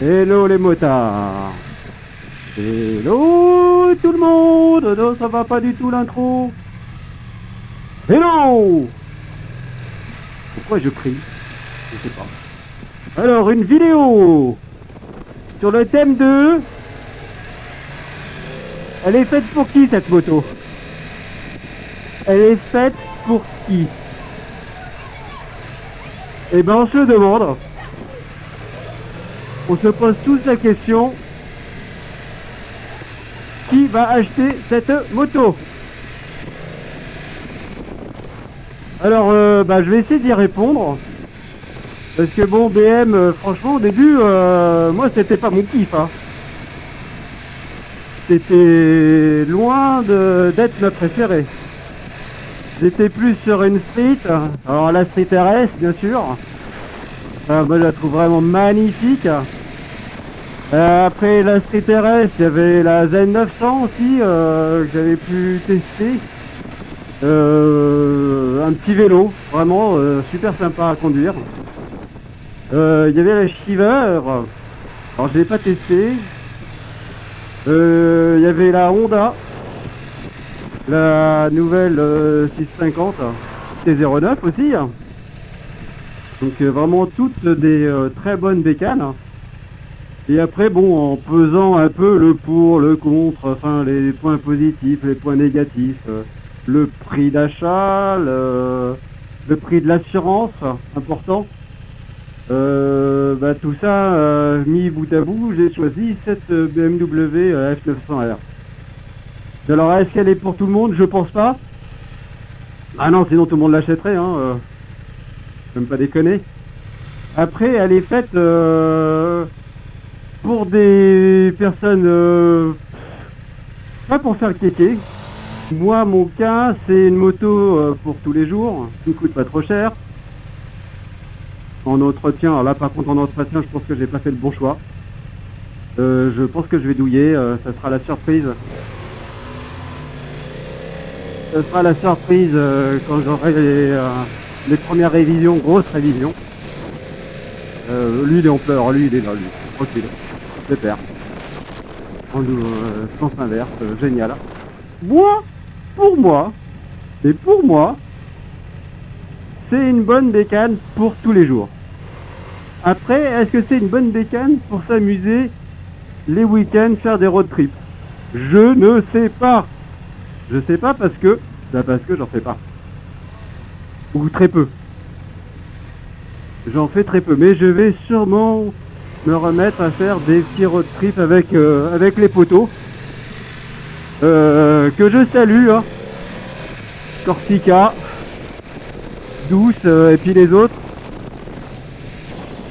Hello les motards. Hello tout le monde. Non, ça va pas du tout l'intro. Hello. Pourquoi je crie? Je sais pas. Alors, une vidéo sur le thème de... Elle est faite pour qui cette moto? Elle est faite pour qui? Eh ben on se le demande. On se pose tous la question. Qui va acheter cette moto? Alors je vais essayer d'y répondre. Parce que bon, BM, franchement au début, moi c'était pas mon kiff, hein. C'était loin d'être ma préférée. J'étais plus sur une Street, alors la Street RS bien sûr. Moi je la trouve vraiment magnifique. Après la Street RS, il y avait la Z900 aussi que j'avais pu tester. Un petit vélo, vraiment super sympa à conduire. Il y avait la Shiver, alors je l'ai pas testé. Il y avait la Honda, la nouvelle 650 T09 aussi. Donc vraiment toutes des très bonnes bécanes. Et après bon, en pesant un peu le pour, le contre, enfin les points positifs, les points négatifs, le prix d'achat, le prix de l'assurance, important. Tout ça mis bout à bout, j'ai choisi cette BMW F900R. Alors est-ce qu'elle est pour tout le monde? Je pense pas. Ah non, sinon tout le monde l'achèterait, hein. Même pas déconner. Après, elle est faite pour des personnes pas pour faire kéké. Moi, mon cas, c'est une moto pour tous les jours, qui ne coûte pas trop cher. En entretien, alors là par contre en entretien, je pense que j'ai pas fait le bon choix. Je pense que je vais douiller, ça sera la surprise. Ça sera la surprise quand j'aurai les premières révisions, grosses révisions. Lui il est en pleurs, lui il est là, lui. Tranquille. Super. Sens inverse, génial. Pour moi, c'est une bonne bécane pour tous les jours. Après, est-ce que c'est une bonne bécane pour s'amuser les week-ends, faire des road trips? Je ne sais pas. Je sais pas parce que j'en fais pas. Ou très peu. J'en fais très peu. Mais je vais sûrement me remettre à faire des petits road trips avec les potos. Que je salue. Hein. Corsica. Douce et puis les autres.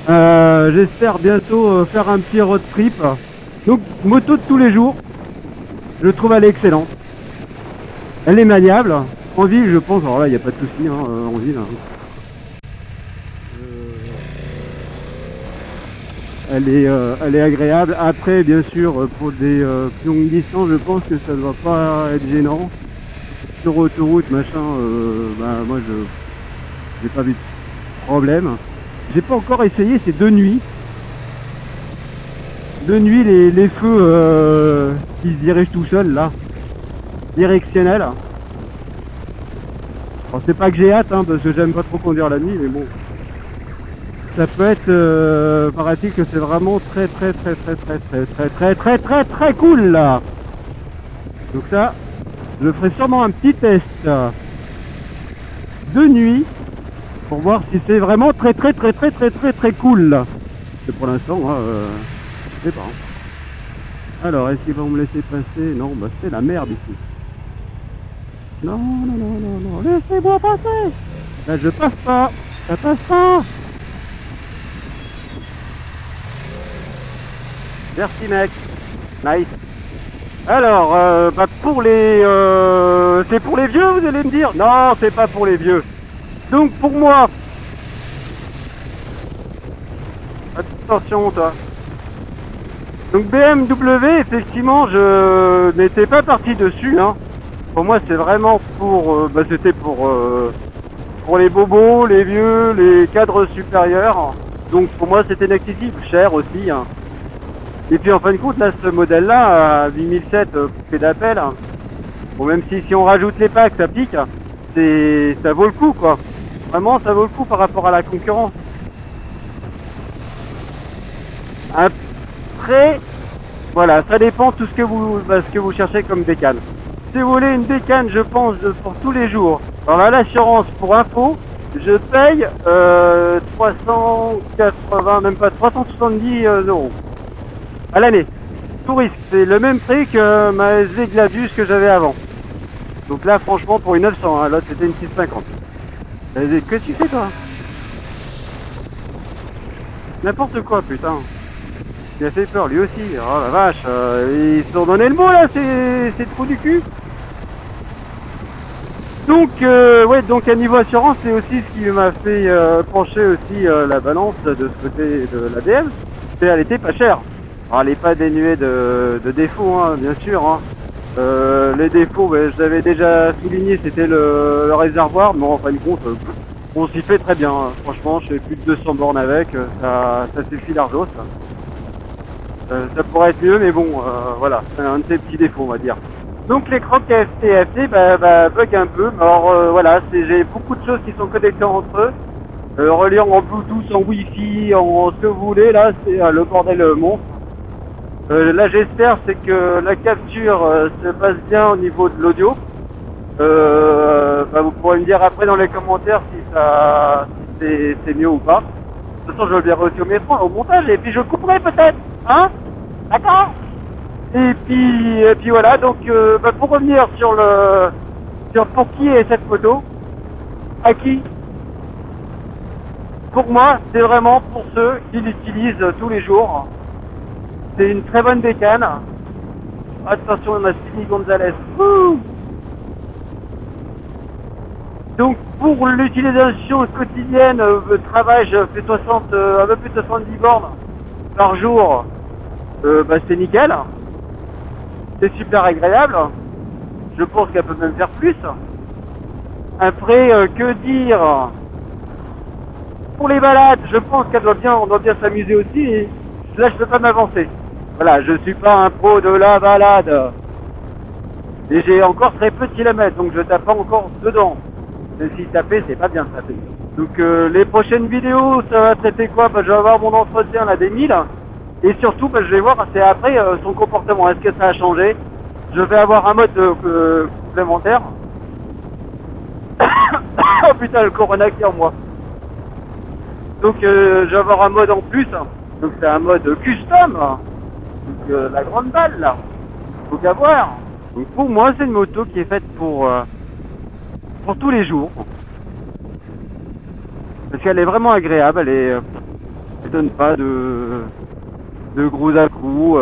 J'espère bientôt faire un petit road trip. Donc moto de tous les jours. Je trouve elle excellente. Elle est maniable. En ville je pense, alors là il n'y a pas de souci hein, en ville. Hein. Elle est agréable. Après bien sûr pour des plus longues distances je pense que ça ne doit pas être gênant. Sur autoroute machin, moi j'ai pas vu de problème. J'ai pas encore essayé, c'est de nuit. De nuit les feux qui se dirigent tout seuls là. Directionnels. Alors c'est pas que j'ai hâte hein, parce que j'aime pas trop conduire la nuit mais bon. Ça peut être paraît-il que c'est vraiment très cool là. Donc ça, je ferai sûrement un petit test de nuit pour voir si c'est vraiment très cool là. Et pour l'instant, je sais pas. Alors, est-ce qu'ils vont me laisser passer? Non, c'est la merde ici. Non, laissez-moi passer. Là, je passe pas. Ça passe pas. Merci mec. Nice. Alors, pour les... c'est pour les vieux, vous allez me dire? Non, c'est pas pour les vieux. Donc pour moi... Attention toi. Donc BMW, effectivement, je n'étais pas parti dessus. Hein. Pour moi, c'est vraiment pour... c'était pour les bobos, les vieux, les cadres supérieurs. Donc pour moi, c'était inaccessible. Cher aussi. Hein. Et puis en fin de compte, là, ce modèle-là, à 8007 coupé d'appel, bon, même si on rajoute les packs, ça pique, ça vaut le coup, quoi. Vraiment, ça vaut le coup par rapport à la concurrence. Après, voilà, ça dépend de tout ce que vous cherchez comme bécane. Si vous voulez une bécane, je pense, pour tous les jours. Alors là, l'assurance, pour info, je paye 380, même pas 370 euros à l'année. Tout risque, c'est le même prix que ma SD Gladius que j'avais avant. Donc là, franchement, pour une 900, hein, l'autre c'était une 650. Qu'est-ce que tu fais, toi? N'importe quoi, putain. Il a fait peur, lui aussi. Oh la vache, ils se sont donné le mot là, c'est trop du cul. Donc, ouais, donc à niveau assurance, c'est aussi ce qui m'a fait pencher aussi la balance de ce côté de l'ADM. C'est elle était pas chère. Alors, elle n'est pas dénuée de défauts, hein, bien sûr. Hein. Les défauts, ben, je l'avais déjà souligné, c'était le réservoir, mais en fin de compte, on s'y fait très bien. Hein. Franchement, je fais plus de 200 bornes avec, ça suffit largement. Ça pourrait être mieux, mais bon, voilà, c'est un de ces petits défauts, on va dire. Donc l'écran KFT bug un peu. Alors voilà, j'ai beaucoup de choses qui sont connectées entre eux. Reliant en Bluetooth, en Wi-Fi, en ce que vous voulez, là, c'est le bordel monstre. Là j'espère c'est que la capture se passe bien au niveau de l'audio. Vous pourrez me dire après dans les commentaires si c'est mieux ou pas. De toute façon je le verrai aussi au montage et puis je couperai peut-être, hein? D'accord? Et puis voilà, donc pour revenir sur pour qui est cette photo, à qui? Pour moi, c'est vraiment pour ceux qui l'utilisent tous les jours. C'est une très bonne bécane. Attention, on a Speedy Gonzalez. Ouh, donc pour l'utilisation quotidienne, le travail, je fais un peu plus de 70 bornes par jour. C'est nickel. C'est super agréable. Je pense qu'elle peut même faire plus. Après, que dire? Pour les balades, je pense on doit bien s'amuser aussi. Et là, je peux pas m'avancer. Voilà, je suis pas un pro de la balade. Et j'ai encore très peu de kilomètres, donc je tape pas encore dedans. Mais si taper, c'est pas bien taper. Donc les prochaines vidéos, ça va traiter quoi? Je vais avoir mon entretien là des 1000. Et surtout, je vais voir c'est après son comportement. Est-ce que ça a changé? Je vais avoir un mode complémentaire. Oh putain, le corona qui est en moi. Donc je vais avoir un mode en plus. Donc c'est un mode custom. Donc la grande balle là. Faut qu'à voir. Donc pour moi, c'est une moto qui est faite pour tous les jours. Parce qu'elle est vraiment agréable. Elle donne pas de gros à-coups.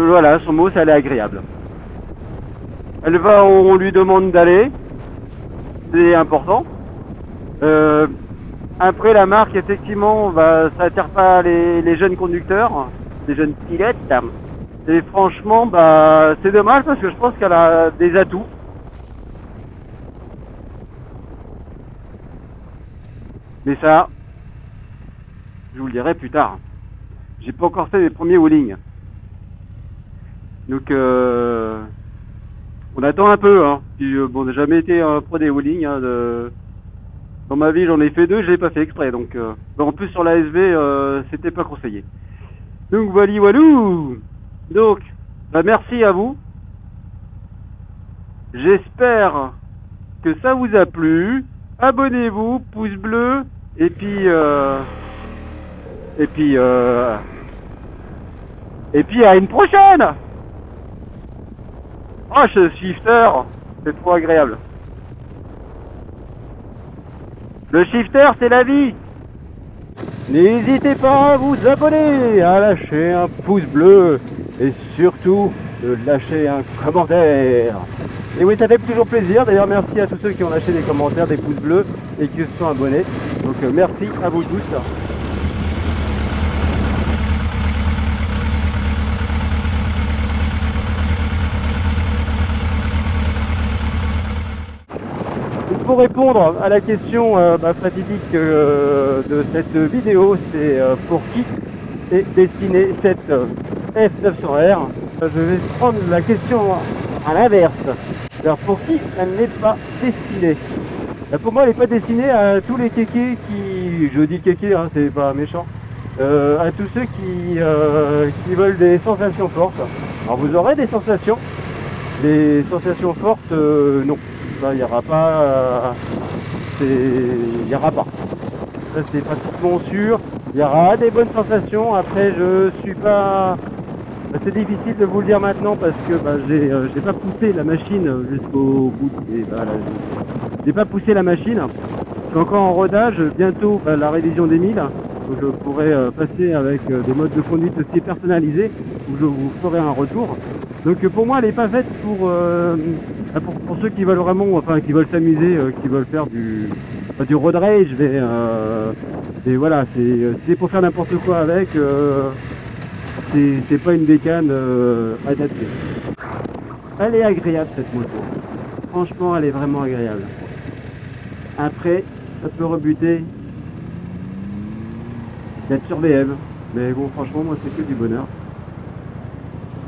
Voilà, son mot, c'est elle est agréable. Elle va où on lui demande d'aller. C'est important. Après la marque, effectivement, ça attire pas les jeunes conducteurs, les jeunes pilotes. Et franchement, c'est dommage parce que je pense qu'elle a des atouts. Mais ça, je vous le dirai plus tard. J'ai pas encore fait les premiers wheelings. Donc, on attend un peu. Hein. Puis, j'ai jamais été pro des wheelings. Hein, Dans ma vie, j'en ai fait 2, je l'ai pas fait exprès. Donc, en plus sur la SV, c'était pas conseillé. Donc, walou. Donc, merci à vous. J'espère que ça vous a plu. Abonnez-vous, pouce bleu, et puis à une prochaine. Oh, ce shifter, c'est trop agréable. Le shifter, c'est la vie. N'hésitez pas à vous abonner, à lâcher un pouce bleu et surtout de lâcher un commentaire. Et oui, ça fait toujours plaisir. D'ailleurs, merci à tous ceux qui ont lâché des commentaires, des pouces bleus et qui se sont abonnés. Donc merci à vous tous. Pour répondre à la question fatidique de cette vidéo, c'est pour qui et dessiner cette F900R. Je vais prendre la question à l'inverse. Alors pour qui elle n'est pas destinée? Pour moi, elle n'est pas destinée à tous les kékés qui, je dis kékés, hein, c'est pas méchant, à tous ceux qui veulent des sensations fortes. Alors vous aurez des sensations fortes, non, ça il n'y aura pas, il n'y aura pas. Ça c'est pratiquement sûr. Il y aura des bonnes sensations. Après, je suis pas. C'est difficile de vous le dire maintenant parce que j'ai pas poussé la machine jusqu'au bout. J'ai pas poussé la machine. Je suis encore en rodage. Bientôt la révision des 1000. Donc je pourrai passer avec des modes de conduite aussi personnalisés où je vous ferai un retour. Donc pour moi, elle n'est pas faite pour ceux qui veulent vraiment, enfin qui veulent s'amuser, qui veulent faire du road rage. Et voilà, c'est pour faire n'importe quoi avec. C'est pas une bécane adaptée. Elle est agréable cette moto. Franchement, elle est vraiment agréable. Après, ça peut rebuter d'être sur BM. Mais bon, franchement, moi, c'est que du bonheur.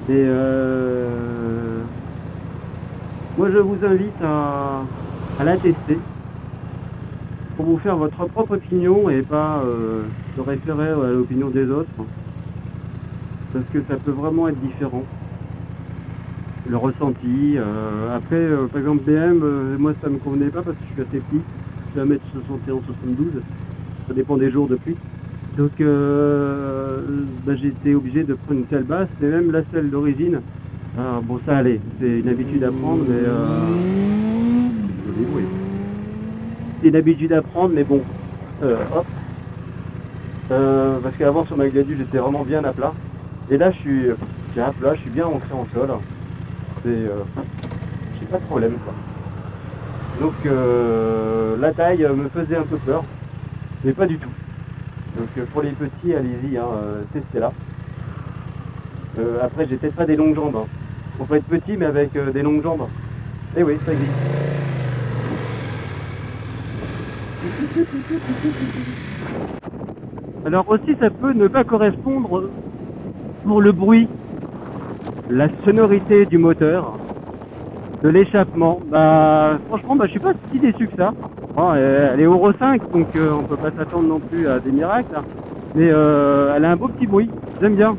Et moi, je vous invite à la tester pour vous faire votre propre opinion et pas se référer à l'opinion des autres. Parce que ça peut vraiment être différent. Le ressenti. Après, par exemple, BM, moi, ça me convenait pas parce que je suis assez petit. Je suis 1m71-72. Ça dépend des jours de pluie. Donc j'ai été obligé de prendre une selle basse, mais même la selle d'origine, bon ça allait, c'est une habitude à prendre, mais c'est une habitude à prendre, mais bon, hop, parce qu'avant sur ma Gladius j'étais vraiment bien à plat, et là je suis à plat, je suis bien ancré en sol, j'ai pas de problème quoi. Donc la taille me faisait un peu peur, mais pas du tout. Donc pour les petits, allez-y, testez-la. Après, j'ai peut-être pas des longues jambes. Hein. On peut être petit, mais avec des longues jambes. Eh oui, ça existe. Alors aussi, ça peut ne pas correspondre pour le bruit, la sonorité du moteur, de l'échappement. Franchement, je suis pas si déçu que ça. Bon, elle est Euro 5, donc on peut pas s'attendre non plus à des miracles. Hein. Mais elle a un beau petit bruit, j'aime bien.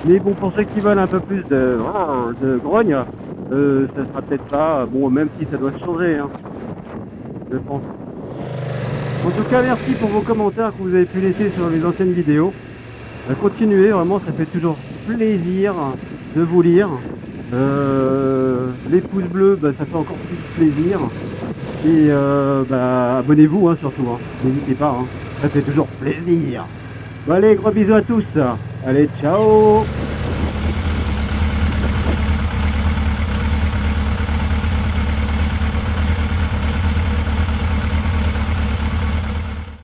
Mais bon, pour ceux qui veulent un peu plus de grogne, ça sera peut-être pas, bon, même si ça doit se changer, hein, je pense. En tout cas, merci pour vos commentaires que vous avez pu laisser sur les anciennes vidéos. Continuez, vraiment, ça fait toujours plaisir de vous lire. Les pouces bleus, ça fait encore plus plaisir. Et abonnez-vous surtout, n'hésitez pas, ça fait toujours plaisir. Bon allez, gros bisous à tous. Allez, ciao.